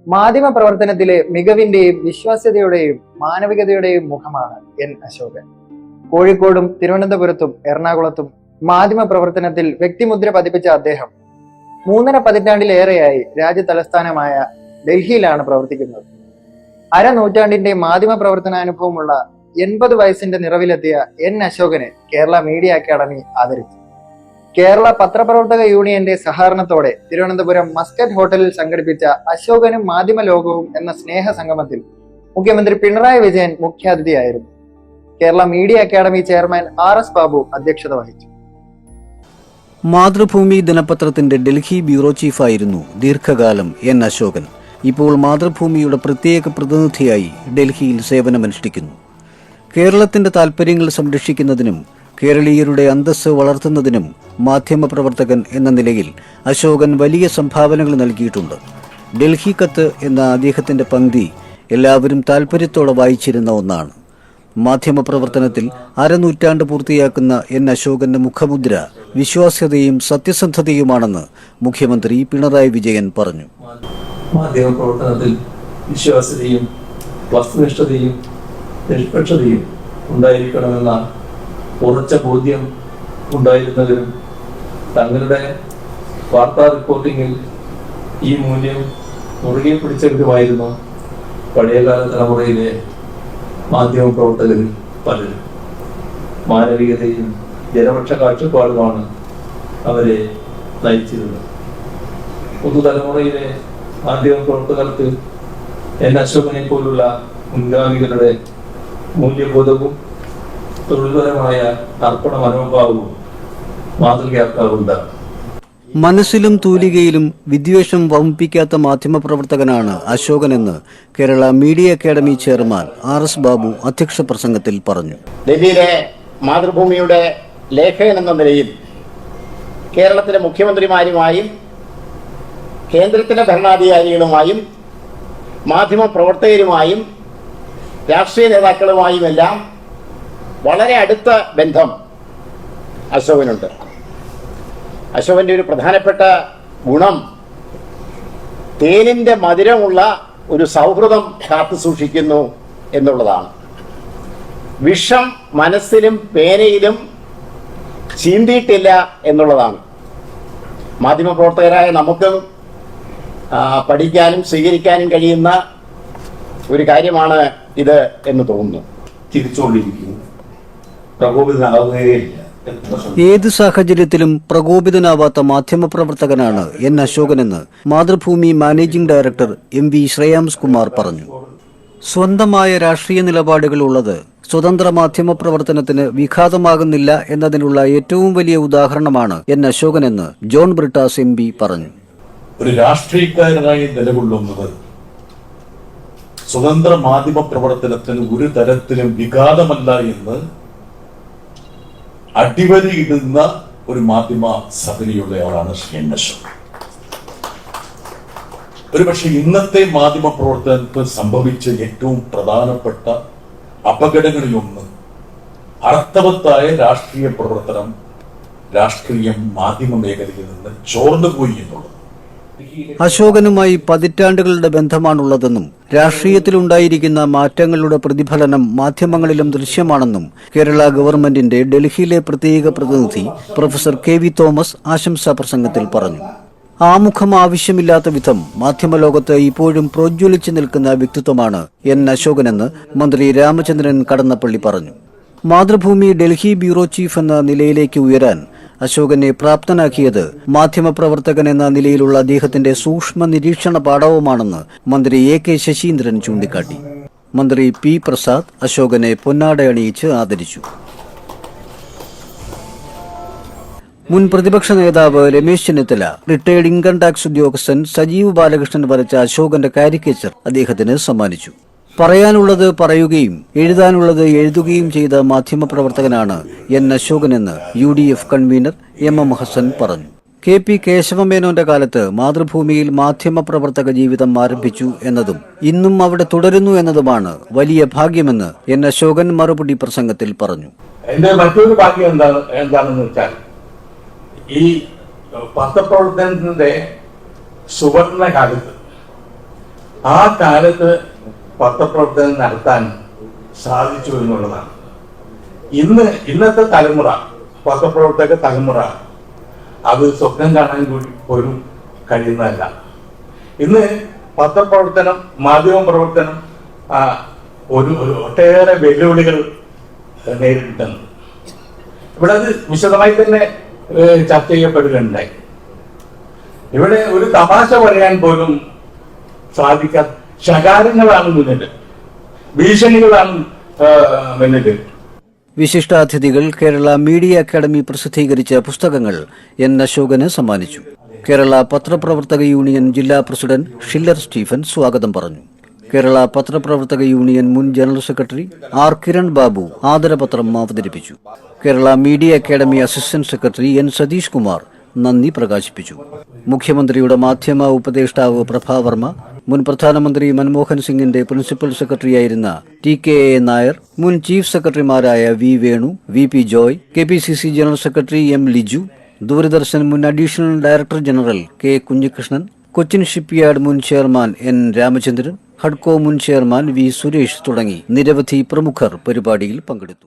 മാധ്യമ പ്രവർത്തനത്തിലെ മികവിന്റെയും വിശ്വാസ്യതയുടെയും മാനവികതയുടെയും മുഖമാണ് എൻ അശോകൻ. കോഴിക്കോടും തിരുവനന്തപുരത്തും എറണാകുളത്തും മാധ്യമ പ്രവർത്തനത്തിൽ വ്യക്തിമുദ്ര പതിപ്പിച്ച അദ്ദേഹം 3.5 പതിറ്റാണ്ടിലേറെയായി രാജ്യ തലസ്ഥാനമായ ഡൽഹിയിലാണ് പ്രവർത്തിക്കുന്നത്. അരനൂറ്റാണ്ടിന്റെ മാധ്യമ പ്രവർത്തനാനുഭവമുള്ള 80 വയസ്സിന്റെ നിറവിലെത്തിയ എൻ അശോകനെ കേരള മീഡിയ അക്കാദമി ആദരിച്ചു. കേരള പത്രപ്രവർത്തക യൂണിയന്റെ സഹകരണത്തോടെ തിരുവനന്തപുരം മസ്കറ്റ് ഹോട്ടലിൽ സംഘടിപ്പിച്ച അശോകനും മാധ്യമ ലോകവും എന്ന സ്നേഹ സംഗമത്തിൽ മുഖ്യമന്ത്രി പിണറായി വിജയൻ മുഖ്യാതിഥിയായിരുന്നു. Kerala media academy chairman RS Babu അധ്യക്ഷത വഹിച്ചു. മാതൃഭൂമി ദിനപത്രത്തിന്റെ ഡൽഹി ബ്യൂറോ ചീഫായിരുന്നു ദീർഘകാലം എൻ അശോകൻ. ഇപ്പോൾ മാതൃഭൂമിയുടെ പ്രത്യേക പ്രതിനിധിയായി ഡൽഹിയിൽ സേവനമനുഷ്ഠിക്കുന്നു. കേരളത്തിന്റെ താൽപര്യങ്ങൾ സംരക്ഷിക്കുന്നതിനും കേരളീയരുടെ അന്തസ്സ് വളർത്തുന്നതിനും മാധ്യമപ്രവർത്തകൻ എന്ന നിലയിൽ അശോകൻ വലിയ സംഭാവനകൾ നൽകിയിട്ടുണ്ട്. ഡൽഹി കത്ത് എന്ന അദ്ദേഹത്തിന്റെ പംക്തി എല്ലാവരും താൽപര്യത്തോടെ വായിച്ചിരുന്ന ഒന്നാണ്. മാധ്യമപ്രവർത്തനത്തിൽ അരനൂറ്റാണ്ട് പൂർത്തിയാക്കുന്ന എൻ അശോകന്റെ മുഖമുദ്ര വിശ്വാസ്യതയും സത്യസന്ധതയുമാണെന്ന് മുഖ്യമന്ത്രി പിണറായി വിജയൻ പറഞ്ഞു. മാധ്യമപ്രവർത്തനത്തിൽ വിശ്വാസ്യതയും വസ്തുനിഷ്ഠതയും നിഷ്പക്ഷതയും ഉണ്ടായിരിക്കണമെന്ന ഉറച്ച ബോധ്യം ഉണ്ടായിരുന്നവരും തങ്ങളുടെ വാർത്താ റിപ്പോർട്ടിങ്ങിൽ ഈ മൂല്യം മുറുകെ പിടിച്ചവരുമായിരുന്നു പഴയകാല തലമുറയിലെ മാധ്യമപ്രവർത്തകരിൽ പലരും. മാനവികതയും ജനപക്ഷ കാഴ്ചപ്പാടുമാണ് അവരെ നയിച്ചിരുന്നത്. പുതുതലമുറയിലെ മാധ്യമപ്രവർത്തകർക്ക് എൻ അശോകനെ പോലുള്ള മുൻഗാമികളുടെ മൂല്യബോധവും തൊഴിൽപരമായ അർപ്പണ മനോഭാവവും മാതൃകയാക്കാവുന്നതാണ്. മനസ്സിലും തൂലികയിലും വിദ്വേഷം വമിപ്പിക്കാത്ത മാധ്യമപ്രവർത്തകനാണ് അശോകനെന്ന് Kerala media academy chairman RS Babu അധ്യക്ഷ പ്രസംഗത്തിൽ പറഞ്ഞു. ഡൽഹിയിലെ മാതൃഭൂമിയുടെ ലേഖകൻ എന്ന നിലയിൽ കേരളത്തിലെ മുഖ്യമന്ത്രിമാരുമായും കേന്ദ്രത്തിലെ ഭരണാധികാരികളുമായും മാധ്യമ പ്രവർത്തകരുമായും രാഷ്ട്രീയ നേതാക്കളുമായുമെല്ലാം വളരെ അടുത്ത ബന്ധം അശോകനുണ്ട്. അശോകന്റെ ഒരു പ്രധാനപ്പെട്ട ഗുണം തേനിന്റെ മധുരമുള്ള ഒരു സൗഹൃദം കാത്തു സൂക്ഷിക്കുന്നു എന്നുള്ളതാണ്. വിഷം മനസ്സിലും പേനയിലും ചീന്തിയിട്ടില്ല എന്നുള്ളതാണ്. മാധ്യമപ്രവർത്തകരായ നമുക്ക് പഠിക്കാനും സ്വീകരിക്കാനും കഴിയുന്ന ഒരു കാര്യമാണ് ഇത് എന്ന് തോന്നുന്നു. ചിരിച്ചുകൊണ്ടിരിക്കുന്നു, പ്രകോപിതനാവുകയില്ല. ഏത് സാഹചര്യത്തിലും പ്രകോപിതനാവാത്ത മാധ്യമപ്രവർത്തകനാണ് എൻ അശോകനെന്ന് Mathrubhumi managing director MV Shreyams Kumar പറഞ്ഞു. സ്വന്തമായ രാഷ്ട്രീയ നിലപാടുകളുള്ളത് സ്വതന്ത്ര മാധ്യമപ്രവർത്തനത്തിന് വിഘാതമാകുന്നില്ല എന്നതിനുള്ള ഏറ്റവും വലിയ ഉദാഹരണമാണ് എൻ അശോകനെന്ന് ജോൺ ബ്രിട്ടാസ് MP പറഞ്ഞു. ഒരു രാഷ്ട്രീയക്കാരനായി നിലകൊള്ളുന്നത് സ്വതന്ത്ര മാധ്യമ പ്രവർത്തനത്തിന് ഒരു തരത്തിലും വിഘാതമല്ല എന്ന് അടിവരയിടുന്ന ഒരു മാധ്യമ സഫലിയുള്ളയാളാണ് ശ്രീ എൻ അശോകൻ. ഒരുപക്ഷെ ഇന്നത്തെ മാധ്യമ പ്രവർത്തനത്തിൽ സംഭവിച്ച ഏറ്റവും പ്രധാനപ്പെട്ട അപകടങ്ങളിലൊന്ന് അർത്ഥവത്തായ രാഷ്ട്രീയ പ്രവർത്തനം, രാഷ്ട്രീയം മാധ്യമ മേഖലയിൽ നിന്ന് ചോർന്നുപോയി എന്നുള്ളത്. അശോകനുമായി പതിറ്റാണ്ടുകളുടെ ബന്ധമാണുള്ളതെന്നും രാഷ്ട്രീയത്തിലുണ്ടായിരിക്കുന്ന മാറ്റങ്ങളുടെ പ്രതിഫലനം മാധ്യമങ്ങളിലും ദൃശ്യമാണെന്നും കേരള ഗവൺമെന്റിന്റെ ഡൽഹിയിലെ പ്രത്യേക പ്രതിനിധി പ്രൊഫസർ KV തോമസ് ആശംസാ പ്രസംഗത്തിൽ പറഞ്ഞു. ആമുഖം ആവശ്യമില്ലാത്ത വിധം മാധ്യമലോകത്ത് ഇപ്പോഴും പ്രോജ്വലിച്ചു നിൽക്കുന്ന വ്യക്തിത്വമാണ് എൻ അശോകനെന്ന് മന്ത്രി രാമചന്ദ്രൻ കടന്നപ്പള്ളി പറഞ്ഞു. മാതൃഭൂമി ഡൽഹി ബ്യൂറോ ചീഫ് എന്ന നിലയിലേക്ക് ഉയരാൻ അശോകനെ പ്രാപ്തനാക്കിയത് മാധ്യമപ്രവർത്തകൻ എന്ന നിലയിലുള്ള അദ്ദേഹത്തിന്റെ സൂക്ഷ്മ നിരീക്ഷണ പാഠവുമാണെന്ന് മന്ത്രി AK ശശീന്ദ്രൻ ചൂണ്ടിക്കാട്ടി. മന്ത്രി P പ്രസാദ് അശോകനെ പൊന്നാടയണിയിച്ച് ആദരിച്ചു. മുൻ പ്രതിപക്ഷ നേതാവ് Ramesh Chennithala retired income tax ഉദ്യോഗസ്ഥൻ സജീവ് ബാലകൃഷ്ണൻ വരച്ച അശോകന്റെ കാരിക്കേച്ചർ അദ്ദേഹത്തിന് സമ്മാനിച്ചു. പറയാനുള്ളത് പറയുകയും എഴുതാനുള്ളത് എഴുതുകയും ചെയ്ത മാധ്യമപ്രവർത്തകനാണ് എൻ അശോകനെന്ന് UDF കൺവീനർ MM ഹസൻ പറഞ്ഞു. KP കേശവമേനോന്റെ കാലത്ത് മാതൃഭൂമിയിൽ മാധ്യമപ്രവർത്തക ജീവിതം ആരംഭിച്ചു എന്നതും ഇന്നും അവിടെ തുടരുന്നു എന്നതുമാണ് വലിയ ഭാഗ്യമെന്ന് എൻ അശോകൻ മറുപടി പ്രസംഗത്തിൽ പറഞ്ഞു. എന്റെ മറ്റൊരു ഭാഗ്യം എന്താണെന്ന് വെച്ചാൽ ഈ പത്രപ്രവർത്തനത്തിന്റെ സുവർണ കാലത്ത് ആ കാലത്ത് പത്രപ്രവർത്തനം നടത്താൻ സാധിച്ചു എന്നുള്ളതാണ്. ഇന്നത്തെ തലമുറ, പത്രപ്രവർത്തക തലമുറ അത് സ്വപ്നം കാണാൻ കൂടി പോലും കഴിയുന്നതല്ല. ഇന്ന് പത്രപ്രവർത്തനം, മാധ്യമ പ്രവർത്തനം ഒരു ഒട്ടേറെ വെല്ലുവിളികൾ നേരിടുന്നു. ഇവിടെ അത് വിശദമായി തന്നെ ചർച്ച ചെയ്യപ്പെടുകയുണ്ടായി. ഇവിടെ ഒരു തമാശ പറയാൻ പോലും സാധിക്കാത്ത ശകാരങ്ങളാണ് മുന്നിൽ, ഭീഷണികളാണ് മുന്നിൽ. വിശിഷ്ടാതിഥികൾ കേരള മീഡിയ അക്കാദമി പ്രസിദ്ധീകരിച്ച പുസ്തകങ്ങൾ എൻ അശോകന് സമ്മാനിച്ചു. കേരള പത്രപ്രവർത്തക യൂണിയൻ ജില്ലാ പ്രസിഡന്റ് ഷില്ലർ സ്റ്റീഫൻ സ്വാഗതം പറഞ്ഞു. കേരള പത്രപ്രവർത്തക യൂണിയൻ മുൻ general secretary R Kiran Babu ആദരപത്രം അവതരിപ്പിച്ചു. Kerala media academy assistant secretary N Satheesh Kumar നന്ദി പ്രകാശിപ്പിച്ചു. മുഖ്യമന്ത്രിയുടെ മാധ്യമ ഉപദേഷ്ടാവ് പ്രഭാവർമ്മ, മുൻ പ്രധാനമന്ത്രി മൻമോഹൻ സിംഗിന്റെ പ്രിൻസിപ്പൽ സെക്രട്ടറിയായിരുന്ന TKA നായർ, മുൻ ചീഫ് സെക്രട്ടറിമാരായ V Venu, VP Joy, KPCC general secretary M Liju, Doordarshan മുൻ additional director general K Kunhikrishnan, Cochin shipyard മുൻ ചെയർമാൻ N രാമചന്ദ്രൻ, ഹഡ്കോ മുൻ ചെയർമാൻ V സുരേഷ് തുടങ്ങി നിരവധി പ്രമുഖർ പരിപാടിയിൽ പങ്കെടുത്തു.